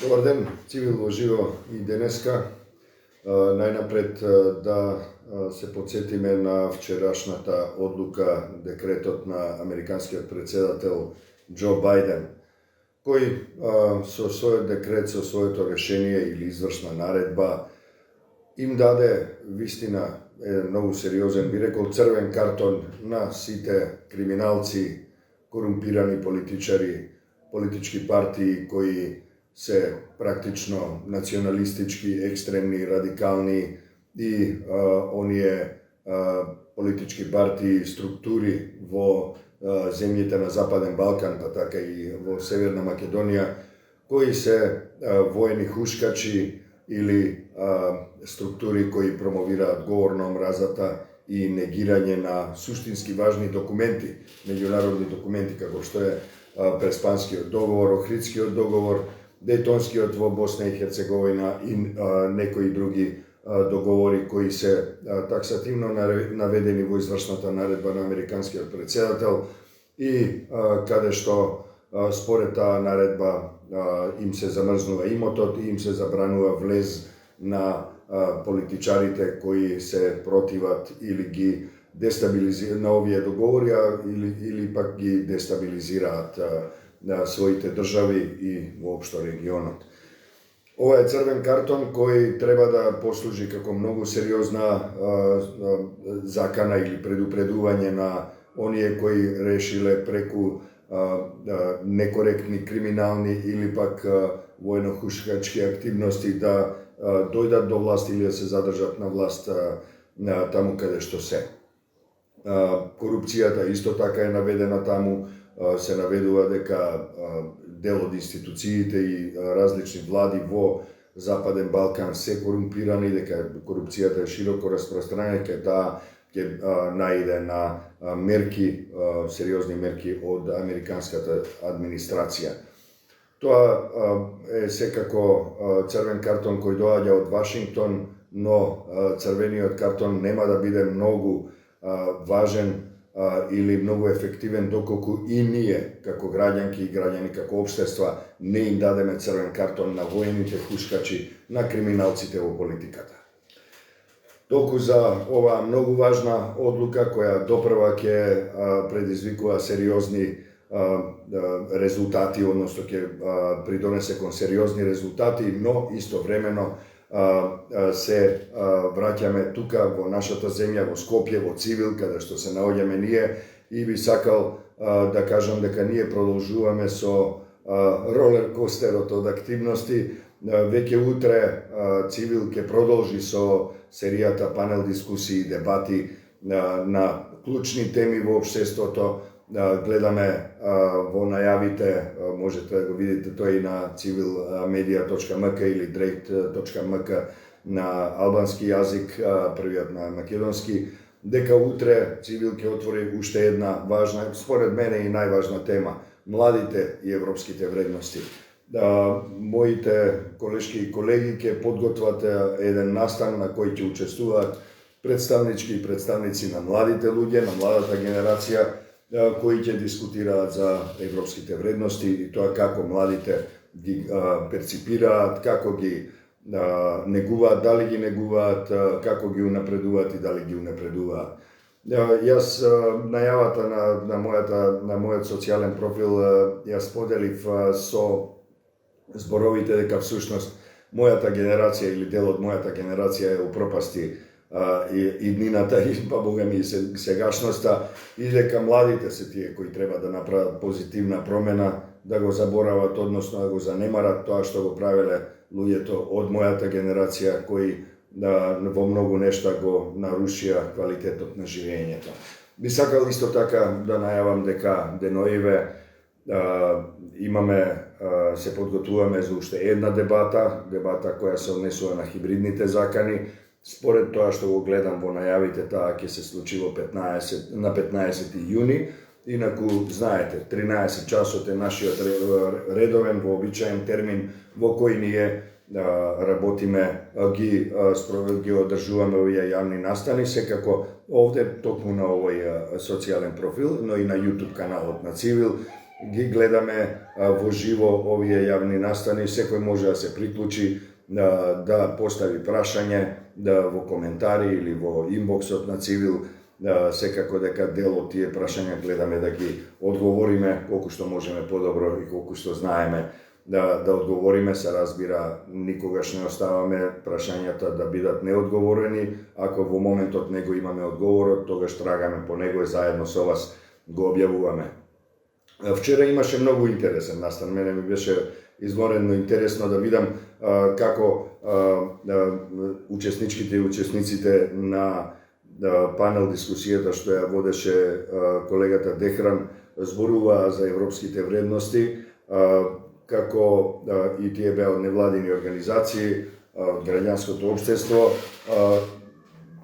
Dobar den, Civil uživo i денеска. Најнапред да се подсетиме на вчерашната одлука, декретот на американскиот председател Џо Бајден, кој со својот декрет, со своето решение или извршна наредба им даде вистина многу сериозен, би рекол, црвен картон на сите криминалци, корумпирани политичари, политички партии кои се практично националистички, екстремни, радикални и оние политички партии, структури во земјите на Западен Балкан, па така и во Северна Македонија, кои се воени хушкачи или структури кои промовираат говор на омразата и негирање на суштински важни документи, меѓународни документи, како што е Преспанскиот договор, Охридскиот договор, Дејтонскиот во Босна и Херцеговина и некои други договори кои се таксативно наведени во извршната наредба на американскиот председател и каде што според таа наредба им се замрзнува имотот и им се забранува влез на политичарите кои се противат или ги дестабилизираат на овие договори или пак ги дестабилизираат на своите држави и воопшто регионот. Ова е црвен картон кој треба да послужи како многу сериозна закана или предупредување на оние кои решиле преку некоректни, криминални или пак воено-хушкачки активности да дојдат до власт или да се задржат на власт таму каде што се. Корупцијата исто така е наведена таму, се наведува дека дел од институциите и различни влади во Западен Балкан се корумпирани, дека корупцијата е широко распространена, дека таа ќе најде на мерки, сериозни мерки од американската администрација. Тоа е секако црвен картон кој доаѓа од Вашингтон, но црвениот картон нема да биде многу важен или многу ефективен доколку и ние, како граѓанки и граѓани, како општества, не им дадеме црвен картон на воените хушкачи, на криминалците во политиката. Толку за оваа многу важна одлука која допрва ќе предизвикува сериозни резултати, односно ќе придонесе кон сериозни резултати, но истовремено се враќаме тука во нашата земја, во Скопје, во Цивил, каде што се наоѓаме ние, и би сакал да кажам дека ние продолжуваме со ролер костерот од активности. Веќе утре Цивил ќе продолжи со серијата панел дискусии и дебати на клучни теми во општеството. Гледаме во најавите, можете да го видите тој на civilmedia.mk или dreit.mk на албански јазик, првиот на македонски, дека утре Цивил ќе отвори уште една важна, според мене и најважна тема, младите и европските вредности. Моите колешки и колеги ќе подготват еден настан на кој ќе учествуваат представнички и представници на младите луѓе, на младата генерација, кои ќе дискутираат за европските вредности и тоа како младите ги перципираат, како ги негуваат, дали ги негуваат, како ги унапредуваат и дали ги унапредуваат. Јас најавата на мојот социјален профил ја споделив со зборовите дека всушност мојата генерација или дел од мојата генерација е упропасти и днината и па богами и сегашноста, и дека младите се тие кои треба да направат позитивна промена, да го заборават, односно да го занемарат тоа што го правеле луѓето од мојата генерација кои во многу нешта го нарушија квалитетот на живењето. Би сакал исто така да најавам дека деноиве имаме, се подготвуваме за уште една дебата која се однесува на хибридните закани. Според тоа што го гледам во најавите, таа ќе се случи на 15 јуни. Инаку, знаете, 13 часот е нашиот редовен, вообичаен термин во кој ние работиме, ги одржуваме овие јавни настани, секако овде, токму на овој социјален профил, но и на YouTube каналот на Цивил, ги гледаме во живо овие јавни настани, секој може да се приклучи, да постави прашање, во коментари или во инбоксот на Цивил, секако дека дел од тие прашања гледаме да ги одговориме колку што можеме подобро и колку што знаеме да одговориме. Се разбира, никогаш не оставаме прашањата да бидат неодговорени. Ако во моментот него имаме одговорот, тогаш трагаме по него и заедно со вас го објавуваме. Вчера имаше многу интересен настан. Мене ми беше изморено интересно да видам како учесничките и учесниците на панел дискусијата што ја водеше колегата Дехран зборуваа за европските вредности, како и тие беа од невладини организации, од граѓанското општество,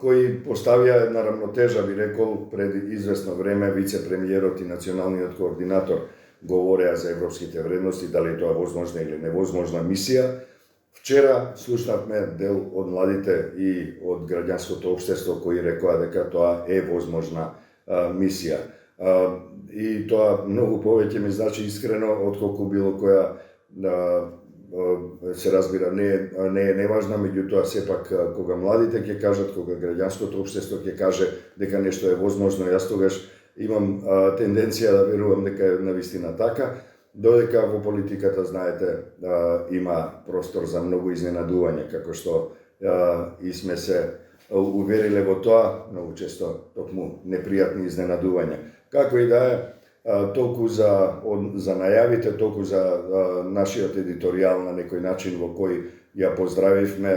кои поставија една рамнотежа, би рекол, пред известно време вице-премиерот и националниот координатор говореа за европските вредности, дали тоа возможна или невозможна мисија. Вчера слушнавме дел од младите и од граѓанското општество кои рекоа дека тоа е возможна мисија. И тоа многу повеќе ми значи искрено отколку било која, се разбира, не е неважна, меѓутоа сепак кога младите ќе кажат, кога граѓанското општество ќе каже дека нешто е возможно, јас тогаш имам тенденција да верувам дека е навистина така, додека во политиката, знаете, има простор за многу изненадување, како што и сме се увериле во тоа, многу често токму непријатни изненадувања. Како и да е, толку за најавите, толку за нашиот едиторијал на некој начин во кој ја поздравивме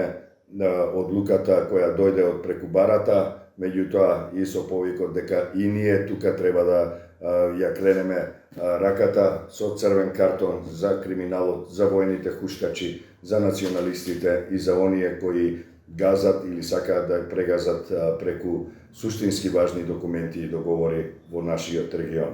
одлуката која дојде од преку барата, меѓутоа и со повикот дека и ние тука треба да ја кренеме раката со црвен картон за криминалот, за воените хуштачи, за националистите и за оние кои газат или сакаат да прегазат преку суштински важни документи и договори во нашиот регион.